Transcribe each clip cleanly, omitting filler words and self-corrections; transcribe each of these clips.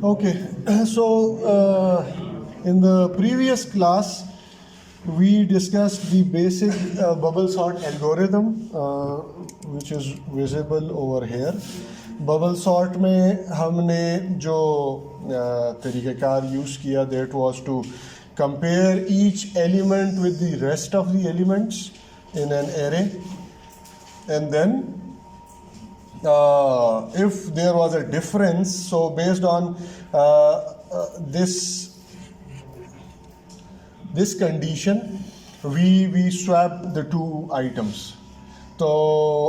Okay, so in the previous class, we discussed the basic bubble sort algorithm, which is visible over here. Bubble sort में हमने जो तरीक़ाकार use किया, that was to compare each element with the rest of the elements in an array, and then if there was a difference, so based on this condition, we swap the two items. तो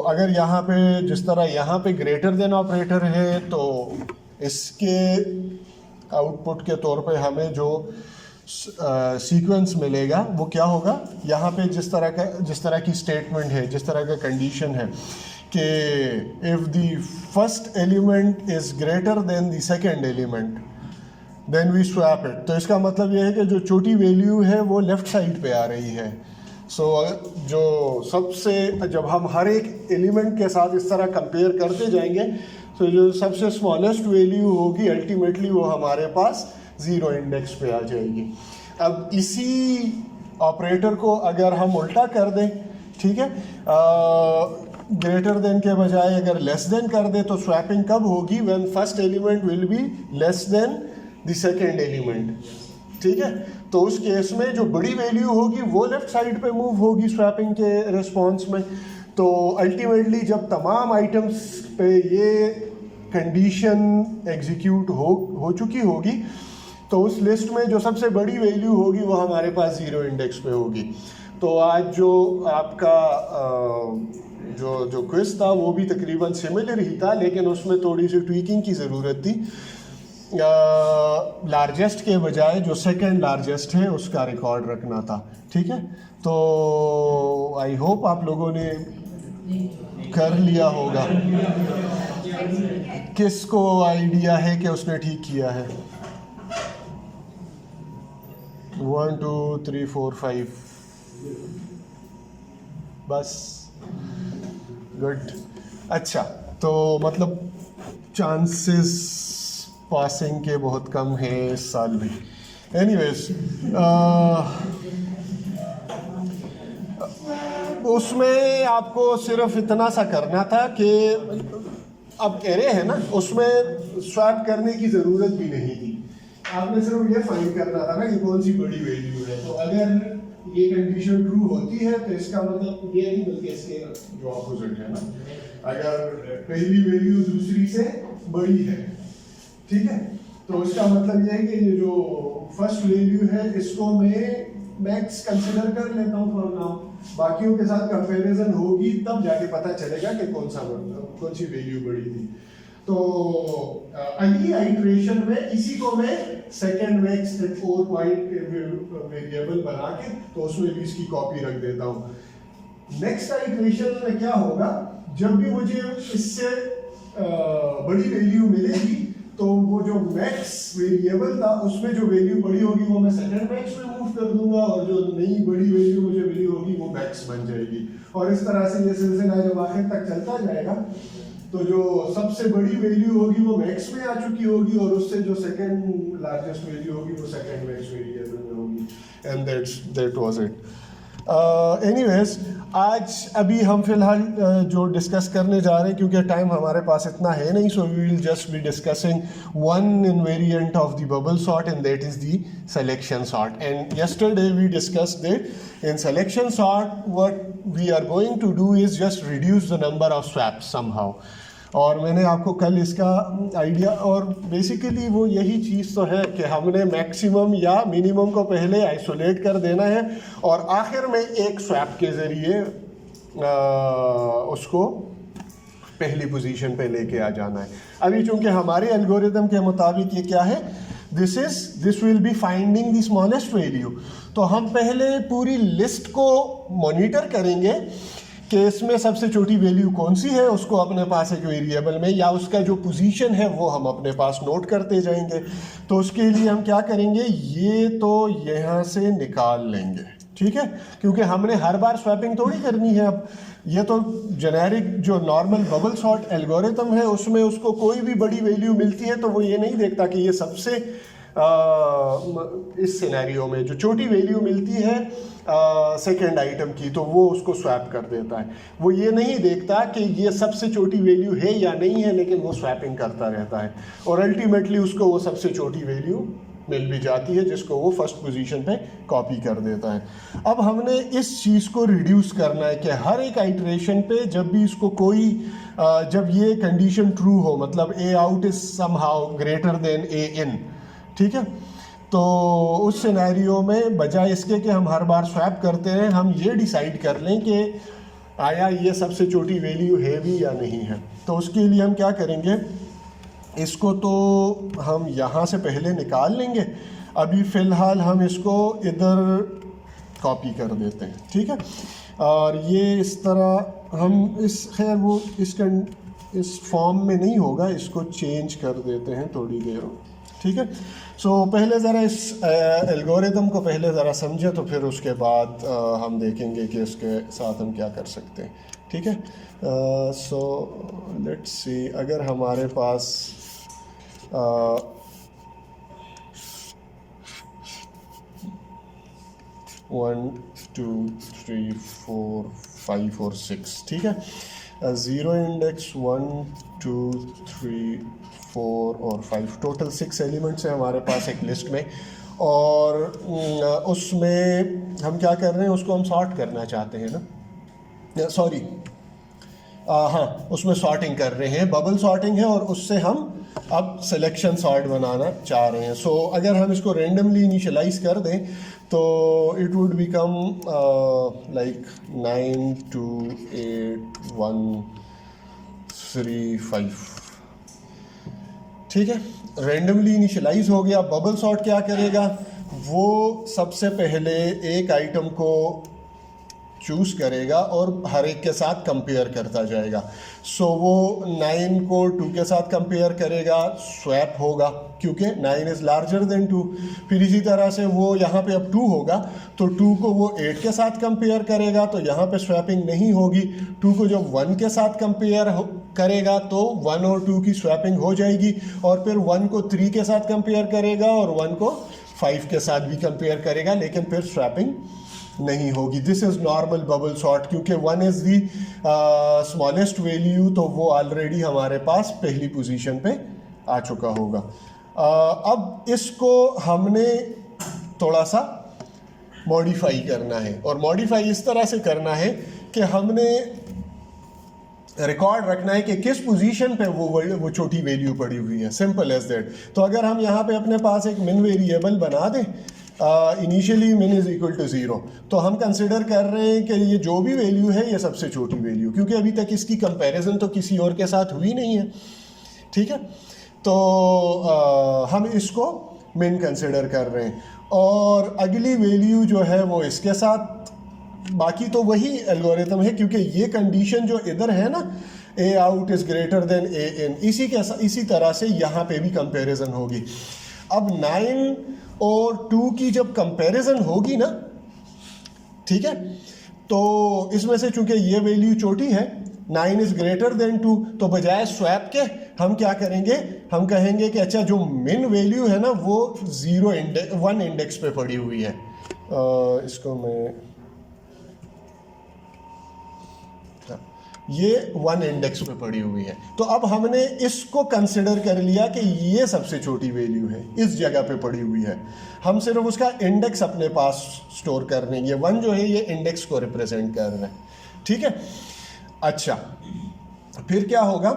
अगर यहाँ पे जिस तरह यहाँ पे greater than operator है, तो इसके आउटपुट के तौर पे हमें जो सीक्वेंस मिलेगा वो क्या होगा, यहाँ पे जिस तरह की स्टेटमेंट है, जिस तरह का कंडीशन है कि if the first element is greater than the second element then we swap it. तो इसका मतलब ये है कि जो छोटी वैल्यू है वो लेफ़्ट साइड पे आ रही है। सो जो सबसे जब हम हर एक एलिमेंट के साथ इस तरह कंपेयर करते जाएंगे, तो जो सबसे स्मॉलेस्ट वैल्यू होगी अल्टीमेटली वो हमारे पास ज़ीरो इंडेक्स पे आ जाएगी। अब इसी ऑपरेटर को अगर हम उल्टा कर दें, ठीक है, ग्रेटर देन के बजाय अगर लेस देन कर दे, तो स्वैपिंग कब होगी, when first element will be less than the second element, ठीक है। तो उस केस में जो बड़ी वैल्यू होगी वो लेफ्ट साइड पे मूव होगी स्वैपिंग के रिस्पॉन्स में। तो अल्टीमेटली जब तमाम आइटम्स पे ये कंडीशन एग्जीक्यूट हो चुकी होगी, तो उस लिस्ट में जो सबसे बड़ी वैल्यू होगी वो हमारे पास ज़ीरो इंडेक्स पे होगी। तो आज जो आपका जो क्विज़ था वो भी तकरीबन सिमिलर ही था, लेकिन उसमें थोड़ी सी ट्वीकिंग की ज़रूरत थी। लार्जेस्ट के बजाय जो सेकंड लार्जेस्ट है उसका रिकॉर्ड रखना था, ठीक है। तो आई होप आप लोगों ने कर लिया होगा। किसको आइडिया है कि उसने ठीक किया है? 1 2 3 4 5 बस, गुड। अच्छा, तो मतलब चांसेस पासिंग के बहुत कम हैं इस साल भी। एनीवेज, उसमें आपको सिर्फ इतना सा करना था कि अब एरे है ना, उसमें स्वैप करने की ज़रूरत भी नहीं थी। आपने सिर्फ ये फाइंड करना था ना कि कौन सी बड़ी वैल्यू है। तो अगर ये कंडीशन ट्रू होती है तो इसका मतलब ये नहीं, बल्कि इसके जो ऑपोजिट है ना, अगर पहली वैल्यू दूसरी से बड़ी है, ठीक है, तो उसका मतलब ये है कि ये जो फर्स्ट वैल्यू है इसको मैं मैक्स कंसिडर कर लेता हूँ फॉर नाउ। बाकियों के साथ कंपैरिजन होगी तब जाके पता चलेगा कि कौन सी वैल्यू बड़ी थी। तो अगली आइट्रेशन में इसी को मैं सेकंड मैक्स 4 पॉइंट वेरिएबल बना के तो उसमें भी इसकी कॉपी रख देता हूँ। नेक्स्ट आइट्रेशन में क्या होगा, जब भी मुझे इससे बड़ी वैल्यू मिलेगी तो वो जो मैक्स वेरिएबल था उसमें जो वैल्यू बड़ी होगी वो मैं सेकंड मैक्स में मूव कर दूंगा, और जो नई बड़ी वैल्यू मुझे मिली होगी वो मैक्स बन जाएगी। और इस तरह से ये सिलसिला जब आखिर तक चलता जाएगा, तो जो सबसे बड़ी वैल्यू होगी वो मैक्स में आ चुकी होगी, और उससे जो सेकंड लार्जेस्ट वैल्यू होगी वो सेकंड मैक्स वेरिएबल में होगी, and that was it. Anyways, आज अभी हम फिलहाल जो डिस्कस करने जा रहे हैं, क्योंकि टाइम हमारे पास इतना है नहीं, so we will just be discussing one invariant of the bubble sort, and that is the selection sort. And yesterday we discussed that in selection sort what we are going to do is just reduce the number of swaps somehow. और मैंने आपको कल इसका idea, और basically वो यही चीज़ तो है कि हमने मैक्सिमम या मिनिमम को पहले आइसोलेट कर देना है और आखिर में एक स्वैप के ज़रिए उसको पहली पोजीशन पे लेके आ जाना है। अभी चूंकि हमारे एल्गोरिदम के मुताबिक ये क्या है, this will be finding the smallest value. तो हम पहले पूरी लिस्ट को मॉनिटर करेंगे कि इसमें सबसे छोटी वैल्यू कौन सी है, उसको अपने पास एक वेरिएबल में या उसका जो पोजीशन है वो हम अपने पास नोट करते जाएंगे। तो उसके लिए हम क्या करेंगे, ये तो यहाँ से निकाल लेंगे, ठीक है, क्योंकि हमने हर बार स्वैपिंग थोड़ी करनी है। अब ये तो जेनेरिक जो नॉर्मल बबल सॉर्ट एल्गोरिथम है, उसमें उसको कोई भी बड़ी वैल्यू मिलती है तो वो ये नहीं देखता कि ये सबसे इस सिनेरियो में जो छोटी वैल्यू मिलती है सेकेंड आइटम की, तो वो उसको स्वैप कर देता है। वो ये नहीं देखता कि ये सबसे छोटी वैल्यू है या नहीं है, लेकिन वो स्वैपिंग करता रहता है और अल्टीमेटली उसको वो सबसे छोटी वैल्यू मिल भी जाती है, जिसको वो फर्स्ट पोजीशन पे कॉपी कर देता है। अब हमने इस चीज़ को रिड्यूस करना है कि हर एक आइटरेशन पे जब भी इसको कोई जब ये कंडीशन ट्रू हो, मतलब A out is somehow greater than A in, ठीक है, तो उस सिनेरियो में बजाय इसके कि हम हर बार स्वैप करते हैं, हम ये डिसाइड कर लें कि आया ये सबसे छोटी वैल्यू है भी या नहीं है। तो उसके लिए हम क्या करेंगे, इसको तो हम यहाँ से पहले निकाल लेंगे, अभी फ़िलहाल हम इसको इधर कॉपी कर देते हैं, ठीक है। और ये इस तरह हम खैर वो इस फॉर्म में नहीं होगा, इसको चेंज कर देते हैं थोड़ी देर, ठीक है। सो पहले ज़रा इस एल्गोरिथम को पहले ज़रा समझें, तो फिर उसके बाद हम देखेंगे कि इसके साथ हम क्या कर सकते हैं, ठीक है। सो लेट्स सी, अगर हमारे पास 1 2 3 4 5 और 6, ठीक है। 0 इंडेक्स 1 2 3 4 और 5, टोटल 6 एलिमेंट्स हैं हमारे पास एक लिस्ट में, और उसमें हम क्या कर रहे हैं, उसको हम सॉर्ट करना चाहते हैं ना, सॉरी हाँ, उसमें सॉर्टिंग कर रहे हैं, बबल सॉर्टिंग है, और उससे हम अब सिलेक्शन सॉर्ट बनाना चाह रहे हैं। सो अगर हम इसको रेंडमली इनिशियलाइज कर दें तो इट वुड बिकम लाइक 9 2 8 1 3 5, ठीक है। रेंडमली इनिशियलाइज हो गया। बबल सॉर्ट क्या करेगा, वो सबसे पहले एक आइटम को चूज़ करेगा और हर एक के साथ कंपेयर करता जाएगा। सो वो 9 को 2 के साथ कंपेयर करेगा, स्वैप होगा क्योंकि 9 इज़ लार्जर देन 2। फिर इसी तरह से वो यहाँ पे अब 2 होगा तो 2 को वो 8 के साथ कंपेयर करेगा, तो यहाँ पे स्वैपिंग नहीं होगी। 2 को जब 1 के साथ कंपेयर करेगा तो 1 और 2 की स्वैपिंग हो जाएगी, और फिर 1 को 3 के साथ कंपेयर करेगा और 1 को 5 के साथ भी कंपेयर करेगा, लेकिन फिर स्वैपिंग नहीं होगी। This is normal bubble sort, क्योंकि 1 इज़ दी स्मॉलेस्ट वैल्यू, तो वो ऑलरेडी हमारे पास पहली पोजीशन पे आ चुका होगा। अब इसको हमने थोड़ा सा मॉडिफाई करना है, और मॉडिफाई इस तरह से करना है कि हमने रिकॉर्ड रखना है कि किस पोजीशन पे वो छोटी वैल्यू पड़ी हुई है, सिंपल एज दैट। तो अगर हम यहाँ पे अपने पास एक मिन वेरिएबल बना दें, इनिशियली मिन इज़ इक्वल टू 0, तो हम कंसिडर कर रहे हैं कि ये जो भी वैल्यू है ये सबसे छोटी वैल्यू, क्योंकि अभी तक इसकी कंपैरिजन तो किसी और के साथ हुई नहीं है, ठीक है। तो हम इसको मिन कंसिडर कर रहे हैं, और अगली वैल्यू जो है वो इसके साथ, बाकी तो वही एल्गोरिथम है, क्योंकि ये कंडीशन जो इधर है ना, ए out is greater than A इन, इसी तरह से यहाँ पे भी कंपैरिजन होगी। अब 9 और 2 की जब कंपैरिजन होगी ना, ठीक है, तो इसमें से चूंकि ये वैल्यू छोटी है, 9 इज़ ग्रेटर देन 2, तो बजाय स्वैप के हम क्या करेंगे, हम कहेंगे कि अच्छा जो मिन वैल्यू है ना वो 1 इंडेक्स पे पड़ी हुई है। इसको मैं ये 1 इंडेक्स पे पड़ी हुई है, तो अब हमने इसको कंसिडर कर लिया कि ये सबसे छोटी वैल्यू है, इस जगह पे पड़ी हुई है। हम सिर्फ उसका इंडेक्स अपने पास स्टोर कर रहे हैं, ये 1 जो है ये इंडेक्स को रिप्रेजेंट कर रहे हैं, ठीक है। अच्छा, फिर क्या होगा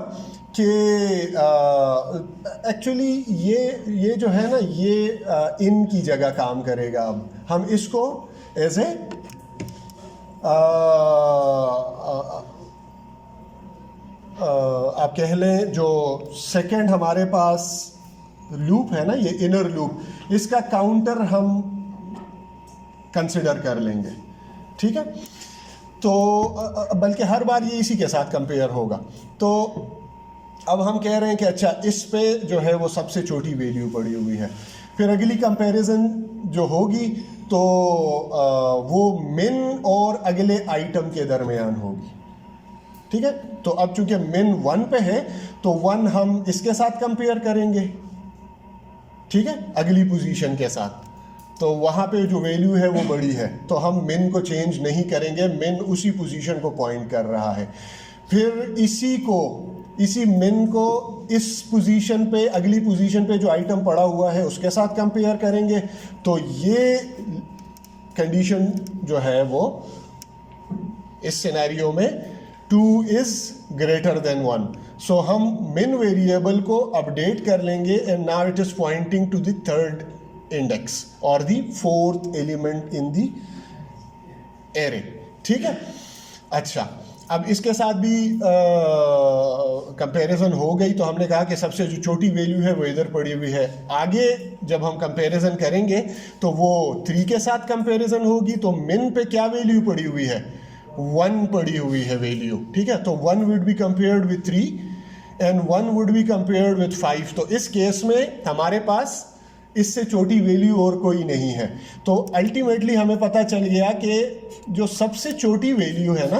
कि एक्चुअली ये जो है ना, ये इन की जगह काम करेगा। अब हम इसको एज ए आप कह लें जो सेकंड हमारे पास लूप है ना, ये इनर लूप, इसका काउंटर हम कंसिडर कर लेंगे, ठीक है। तो बल्कि हर बार ये इसी के साथ कंपेयर होगा। तो अब हम कह रहे हैं कि अच्छा इस पे जो है वो सबसे छोटी वैल्यू पड़ी हुई है। फिर अगली कंपैरिजन जो होगी तो वो मिन और अगले आइटम के दरमियान होगी, ठीक है। तो अब चूंकि मिन 1 पे है तो 1 हम इसके साथ कंपेयर करेंगे, ठीक है, अगली पोजीशन के साथ, तो वहाँ पे जो वैल्यू है वो बड़ी है, तो हम मिन को चेंज नहीं करेंगे, मिन उसी पोजीशन को पॉइंट कर रहा है। फिर इसी मिन को इस पोजीशन पे, अगली पोजीशन पे जो आइटम पड़ा हुआ है उसके साथ कंपेयर करेंगे, तो ये कंडीशन जो है वो इस सिनेरियो में 2 इज ग्रेटर देन 1। सो हम मिन वेरिएबल को अपडेट कर लेंगे and now it is pointing to the third index और the fourth element in the array, ठीक है। अच्छा, अब इसके साथ भी कंपैरिजन हो गई, तो हमने कहा कि सबसे जो छोटी वैल्यू है वो इधर पड़ी हुई है। आगे जब हम कंपैरिजन करेंगे तो वो 3 के साथ कंपैरिजन होगी, तो मिन पे क्या वैल्यू पड़ी हुई है, 1 पड़ी हुई है वैल्यू, ठीक है। तो 1 would be compared with 3 and 1 would be compared with 5। तो इस केस में हमारे पास इससे छोटी वैल्यू और कोई नहीं है। तो अल्टीमेटली हमें पता चल गया कि जो सबसे छोटी वैल्यू है ना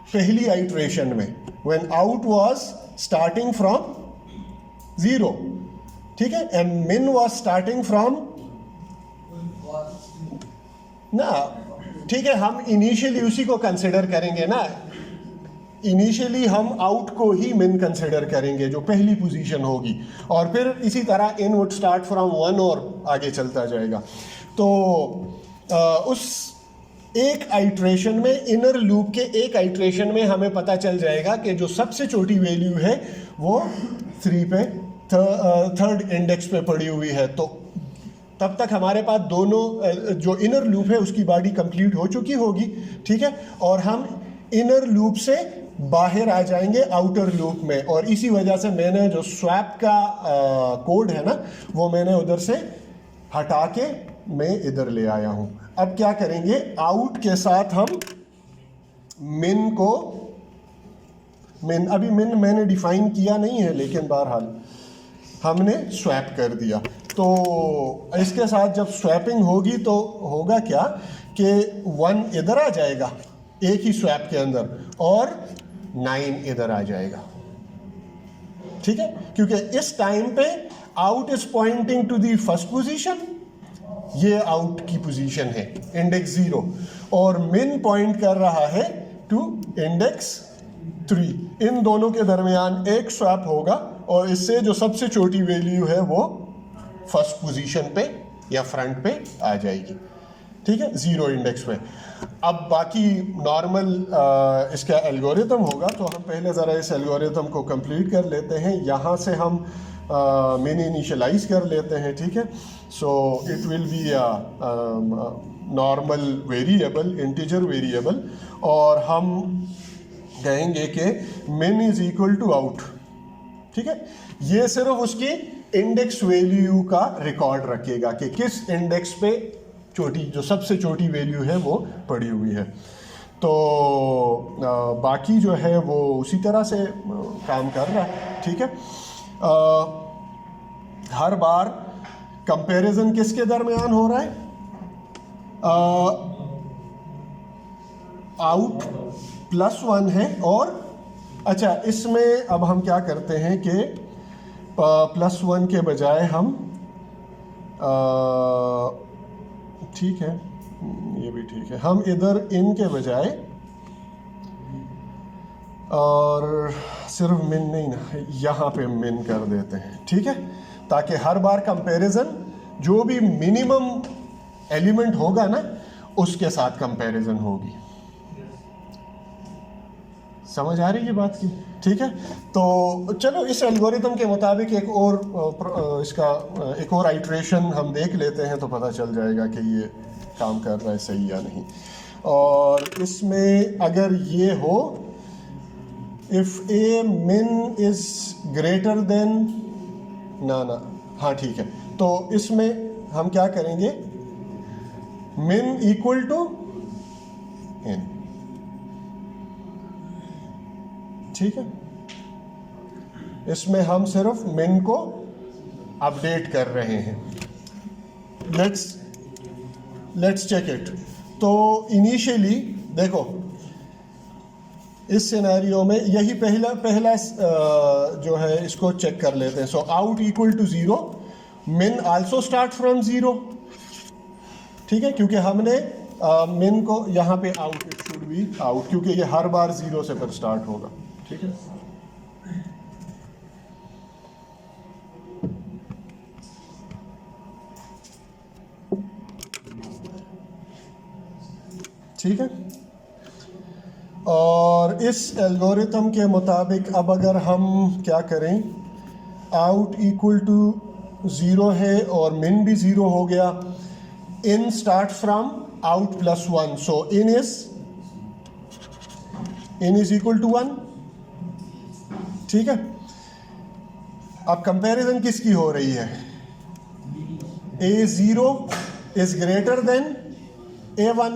पहली आइट्रेशन में, when out was starting from 0, ठीक है, एंड मिन वाज स्टार्टिंग फ्रॉम ना, ठीक है, हम इनिशियली उसी को कंसिडर करेंगे ना, इनिशियली हम आउट को ही मिन कंसिडर करेंगे जो पहली पोजीशन होगी, और फिर इसी तरह इन वुड स्टार्ट फ्रॉम 1 और आगे चलता जाएगा। तो उस एक आइट्रेशन में, इनर लूप के एक आइट्रेशन में हमें पता चल जाएगा कि जो सबसे छोटी वैल्यू है वो 3 पे, थर्ड इंडेक्स पे पड़ी हुई है। तो तब तक हमारे पास दोनों जो इनर लूप है उसकी बॉडी कंप्लीट हो चुकी होगी, ठीक है, और हम इनर लूप से बाहर आ जाएंगे आउटर लूप में, और इसी वजह से मैंने जो स्वैप का कोड है ना वो मैंने उधर से हटा के मैं इधर ले आया हूं। अब क्या करेंगे, आउट के साथ हम अभी मिन मैंने डिफाइन किया नहीं है, लेकिन बहरहाल हमने स्वैप कर दिया। तो इसके साथ जब स्वैपिंग होगी तो होगा क्या कि 1 इधर आ जाएगा एक ही स्वैप के अंदर और 9 इधर आ जाएगा, ठीक है, क्योंकि इस टाइम पे out is pointing to the first position, ये आउट की पोजीशन है इंडेक्स 0, और मिन पॉइंट कर रहा है टू इंडेक्स 3। इन दोनों के दरमियान एक स्वैप होगा और इससे जो सबसे छोटी वैल्यू है वो फर्स्ट पोजीशन पे या फ्रंट पे आ जाएगी, ठीक है, 0 इंडेक्स पे। अब बाकी नॉर्मल इसका एल्गोरिथम होगा, तो हम पहले ज़रा इस एल्गोरिथम को कंप्लीट कर लेते हैं। यहाँ से हम मिन इनिशियलाइज कर लेते हैं, ठीक है। सो it will be normal variable, integer variable, और हम कहेंगे कि मिन इज इक्वल टू आउट, ठीक है। ये सिर्फ उसकी इंडेक्स वैल्यू का रिकॉर्ड रखेगा कि किस इंडेक्स पे जो सबसे छोटी वैल्यू है वो पड़ी हुई है। तो बाकी जो है वो उसी तरह से काम कर रहा है, ठीक है। हर बार कंपैरिजन किसके दरमियान हो रहा है, आउट +1 है, और अच्छा इसमें अब हम क्या करते हैं कि +1 के बजाय हम ठीक है, ये भी ठीक है, हम इधर इन के बजाय और सिर्फ मिन नहीं ना, यहाँ पे मिन कर देते हैं, ठीक है, ताकि हर बार कंपैरिजन जो भी मिनिमम एलिमेंट होगा ना उसके साथ कंपैरिजन होगी। समझ आ रही है बात की, ठीक है। तो चलो इस एल्गोरिथम के मुताबिक एक और आइट्रेशन हम देख लेते हैं, तो पता चल जाएगा कि ये काम कर रहा है सही या नहीं। और इसमें अगर ये हो, इफ ए मिन इज ग्रेटर देन ना, हाँ ठीक है, तो इसमें हम क्या करेंगे, मिन इक्वल टू n, ठीक है। इसमें हम सिर्फ मिन को अपडेट कर रहे हैं। Let's let's check it. तो इनिशियली देखो इस सिनेरियो में यही पहला जो है इसको चेक कर लेते हैं। सो आउट इक्वल टू 0, मिन आल्सो स्टार्ट फ्रॉम 0, ठीक है, क्योंकि हमने मिन को यहाँ पे out, it should be out, क्योंकि ये हर बार 0 से फिर स्टार्ट होगा, ठीक है। ठीक है, और इस एल्गोरिथम के मुताबिक अब अगर हम क्या करें, आउट इक्वल टू 0 है और मिन भी 0 हो गया, in start from out plus 1, so in is equal to 1, ठीक है। अब कंपैरिजन किसकी हो रही है, A0 is greater then A1,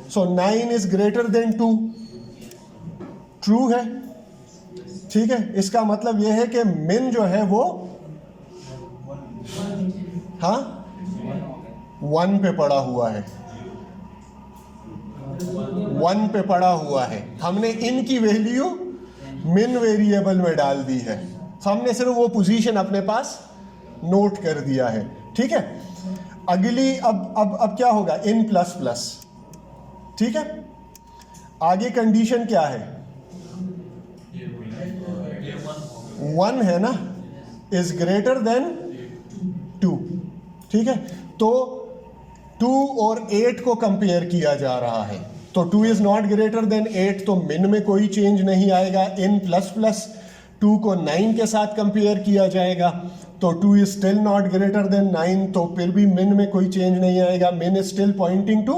so 9 is greater then 2, true है, ठीक है। इसका मतलब यह है कि मिन जो है वो 1 पे पड़ा हुआ है, 1 पे पड़ा हुआ है। हमने इन की वैल्यू मिन वेरिएबल में डाल दी है, हमने सिर्फ वो पोजीशन अपने पास नोट कर दिया है, ठीक है। अगली अब क्या होगा, इन प्लस प्लस, ठीक है। आगे कंडीशन क्या है, 1 है ना, इज ग्रेटर देन 2, ठीक है। तो 2 और 8 को कंपेयर किया जा रहा है, तो 2 इज नॉट ग्रेटर देन 8, तो मिन में कोई चेंज नहीं आएगा। इन प्लस प्लस 2 को 9 के साथ कंपेयर किया जाएगा, तो 2 is still not greater than 9, तो फिर भी मिन में कोई चेंज नहीं आएगा। मिन इज स्टिल पॉइंटिंग टू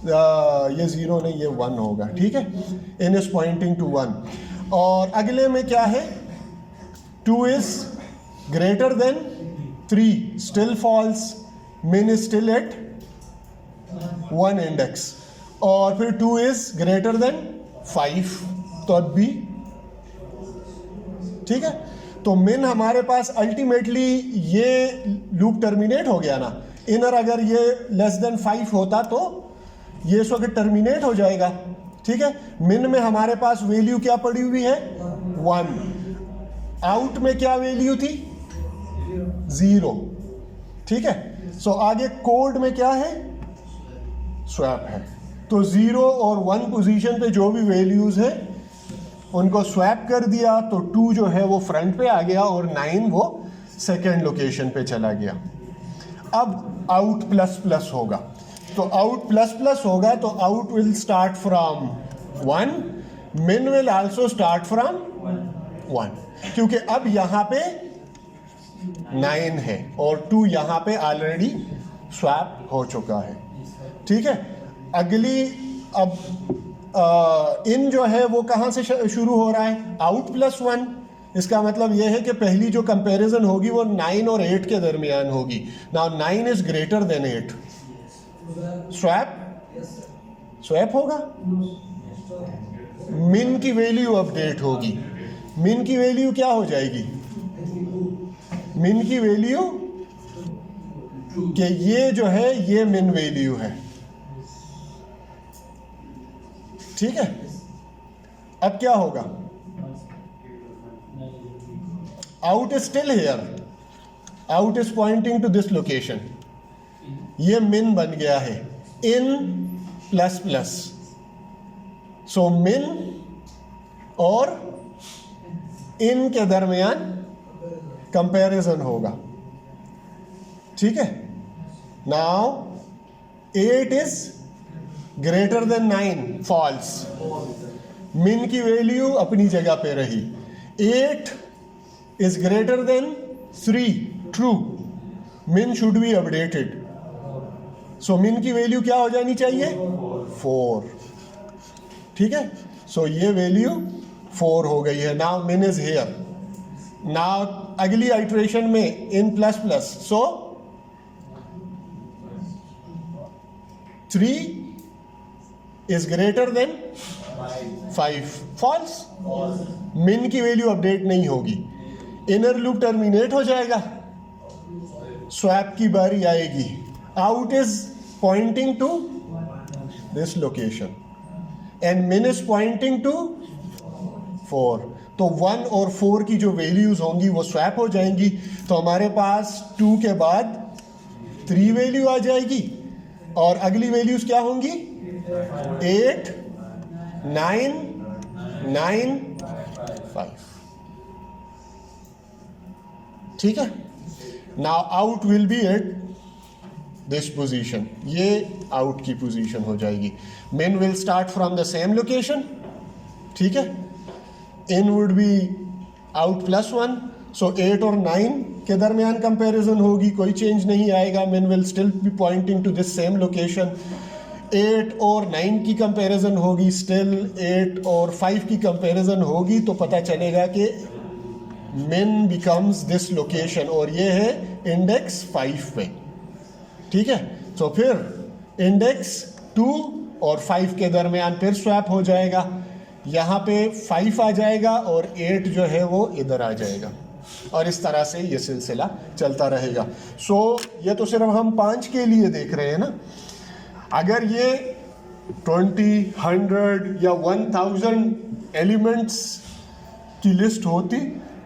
ये 0 नहीं, ये 1 होगा, ठीक है। In is pointing to 1। और अगले में क्या है, 2 is greater than 3, still false, min is still at 1 index. और फिर 2 इज ग्रेटर देन 5, तो अब भी ठीक है। तो मिन हमारे पास अल्टीमेटली ये लूप टर्मिनेट हो गया ना, इनर अगर ये लेस देन 5 होता तो ये इस वक्त टर्मिनेट हो जाएगा, ठीक है। मिन में हमारे पास वैल्यू क्या पड़ी हुई है, 1, आउट में क्या वैल्यू थी, 0, ठीक है। सो आगे कोड में क्या है, स्वैप है, तो 0 और 1 पोजीशन पे जो भी वैल्यूज है उनको स्वैप कर दिया, तो 2 जो है वो फ्रंट पे आ गया और 9 वो सेकेंड लोकेशन पे चला गया। अब आउट प्लस प्लस होगा, तो आउट प्लस प्लस होगा तो आउट विल स्टार्ट फ्रॉम 1, मिन विल आल्सो स्टार्ट फ्रॉम 1, क्योंकि अब यहां पे 9 है और 2 यहां पे ऑलरेडी स्वैप हो चुका है, ठीक है। अगली अब इन जो है वो कहां से शुरू हो रहा है, आउट प्लस 1। इसका मतलब यह है कि पहली जो कंपैरिजन होगी वो 9 और 8 के दरमियान होगी। Now 9 is greater then 8, swap होगा, मिन की वैल्यू अपडेट होगी। मिन की वैल्यू क्या हो जाएगी, मिन की वैल्यू कि ये जो है ये मिन वैल्यू है, ठीक है। अब क्या होगा, out is still here, out is pointing to this location, ये मिन बन गया है, इन प्लस प्लस, सो मिन और इन के दरमियान कंपैरिजन होगा, ठीक है। Now 8 is greater than 9, false, min की वैल्यू अपनी जगह पे रही। 8 is greater than 3, true, min should be updated, so min की वैल्यू क्या हो जानी चाहिए, 4, ठीक है। सो ये वैल्यू 4 हो गई है। Now min is here, now अगली आइट्रेशन में in plus plus, so 3 is greater than 5, false, min की वैल्यू अपडेट नहीं होगी, इनर लूप टर्मिनेट हो जाएगा, स्वैप की बारी आएगी, out is pointing to this location and min is pointing to 4. तो 1 और 4 की जो वैल्यूज होंगी वो स्वैप हो जाएंगी, तो हमारे पास 2 के बाद 3 वैल्यू आ जाएगी और अगली वैल्यूज क्या होंगी 8 9 9 5. ठीक है. Now out will be at this position, ये आउट की पोजीशन हो जाएगी. min will start from the same location. ठीक है. in would be out plus 1, so 8 और 9 के दरमियान कंपैरिजन होगी, कोई चेंज नहीं आएगा. min will still be pointing to this same location. 8 और 9 की कंपैरिजन होगी, स्टिल 8 और 5 की कंपैरिजन होगी, तो पता चलेगा कि min becomes this location और ये है इंडेक्स 5 पे. ठीक है. तो फिर इंडेक्स 2 और 5 के दरमियान फिर स्वैप हो जाएगा. यहाँ पे 5 आ जाएगा और 8 जो है वो इधर आ जाएगा और इस तरह से ये सिलसिला चलता रहेगा. सो ये तो सिर्फ हम 5 के लिए देख रहे हैं ना. अगर ये 20, 100 या 1000 एलिमेंट्स की लिस्ट होती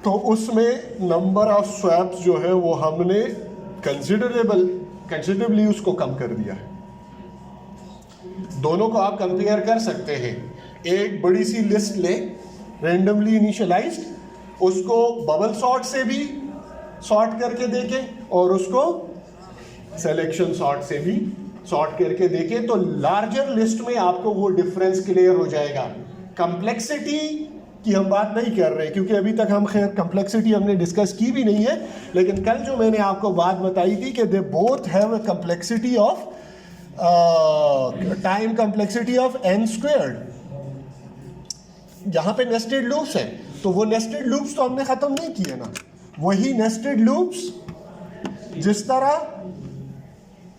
तो उसमें नंबर ऑफ स्वैप्स जो है वो हमने कंसिडरेबली उसको कम कर दिया है. दोनों को आप कंपेयर कर सकते हैं. एक बड़ी सी लिस्ट ले रेंडमली इनिशियलाइज्ड, उसको बबल सॉर्ट से भी सॉर्ट करके देखें और उसको सिलेक्शन सॉर्ट से भी सॉर्ट करके देखें, तो लार्जर लिस्ट में आपको वो डिफरेंस क्लियर हो जाएगा. कंप्लेक्सिटी की हम बात नहीं कर रहे क्योंकि अभी तक हम खैर कंप्लेक्सिटी हमने डिस्कस की भी नहीं है, लेकिन कल जो मैंने आपको बात बताई थी कि they both have a complexity of time complexity of n squared. यहाँ पे नेस्टेड लूप्स हैं, तो वो नेस्टेड लूप्स तो हमने ख़त्म नहीं किए ना. वही नेस्टेड लूप्स जिस तरह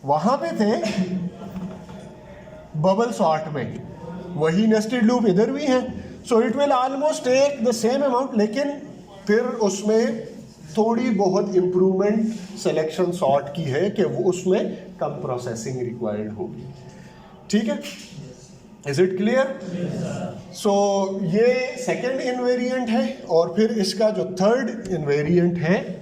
वहाँ पे थे बबल सॉर्ट में, वही नेस्टेड लूप इधर भी हैं. So it will almost take the same amount, लेकिन फिर उसमें थोड़ी बहुत इम्प्रूवमेंट सिलेक्शन सॉर्ट की है कि वो उसमें कम प्रोसेसिंग रिक्वायर्ड होगी. ठीक है. Is it clear? सो ये सेकंड इनवेरिएंट है और फिर इसका जो थर्ड इनवेरिएंट है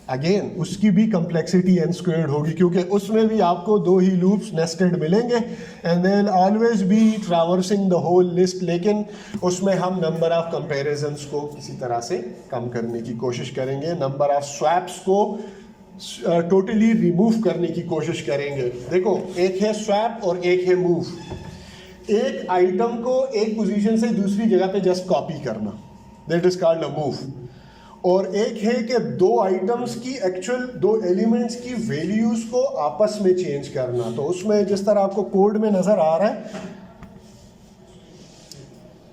अगेन उसकी भी कंप्लेक्सिटी n स्क्वायर्ड होगी क्योंकि उसमें भी आपको 2 ही लूप्स नेस्टेड मिलेंगे and they will always be traversing the whole list, लेकिन उसमें हम नंबर ऑफ कंपैरिजंस को किसी तरह से कम करने की कोशिश करेंगे. नंबर ऑफ स्वैप्स को टोटली रिमूव करने की कोशिश करेंगे. देखो, एक है स्वैप और एक है मूव. एक आइटम को एक पोजीशन से दूसरी जगह पे जस्ट कॉपी करना, that is called a move. और एक है कि 2 आइटम्स की एक्चुअल 2 एलिमेंट्स की वैल्यूज को आपस में चेंज करना. तो उसमें जिस तरह आपको कोड में नजर आ रहा है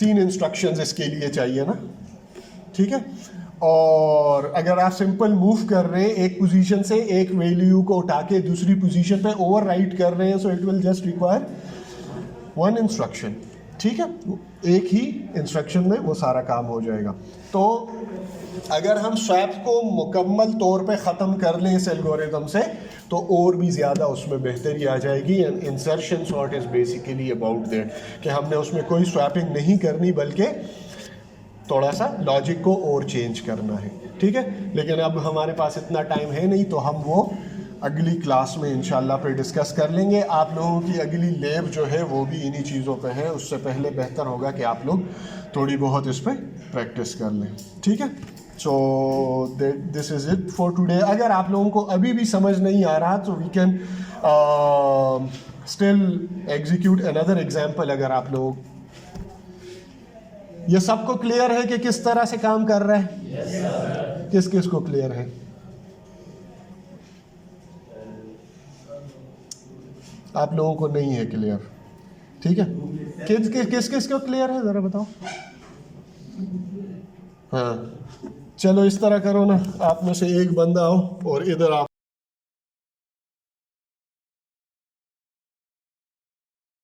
3 इंस्ट्रक्शंस इसके लिए चाहिए ना. ठीक है. और अगर आप सिंपल मूव कर रहे हैं एक पोजीशन से एक वैल्यू को उठा के दूसरी पोजीशन पे ओवरराइट कर रहे हैं, so it will just require 1 instruction. ठीक है. एक ही इंस्ट्रक्शन में वो सारा काम हो जाएगा. तो अगर हम स्वैप को मुकम्मल तौर पे ख़त्म कर लें इस एल्गोरिथम से तो और भी ज़्यादा उसमें बेहतरी आ जाएगी. And insertion sort is basically about that कि हमने उसमें कोई स्वैपिंग नहीं करनी बल्कि थोड़ा सा लॉजिक को और चेंज करना है. ठीक है. लेकिन अब हमारे पास इतना टाइम है नहीं, तो हम वो अगली क्लास में इंशाल्लाह पे डिस्कस कर लेंगे. आप लोगों की अगली लैब जो है वो भी इन्हीं चीज़ों पे है. उससे पहले बेहतर होगा कि आप लोग थोड़ी बहुत इस पर प्रैक्टिस कर लें. ठीक है. So this is it for today. अगर आप लोगों को अभी भी समझ नहीं आ रहा तो we can still execute another example. अगर आप लोग ये सबको क्लियर है कि किस तरह से काम कर रहा है? yes, किस किस को क्लियर है? आप लोगों को नहीं है क्लियर. ठीक है. किस किस को क्लियर है ज़रा बताओ. हाँ, चलो इस तरह करो ना, आप में से एक बंदा आओ और इधर आप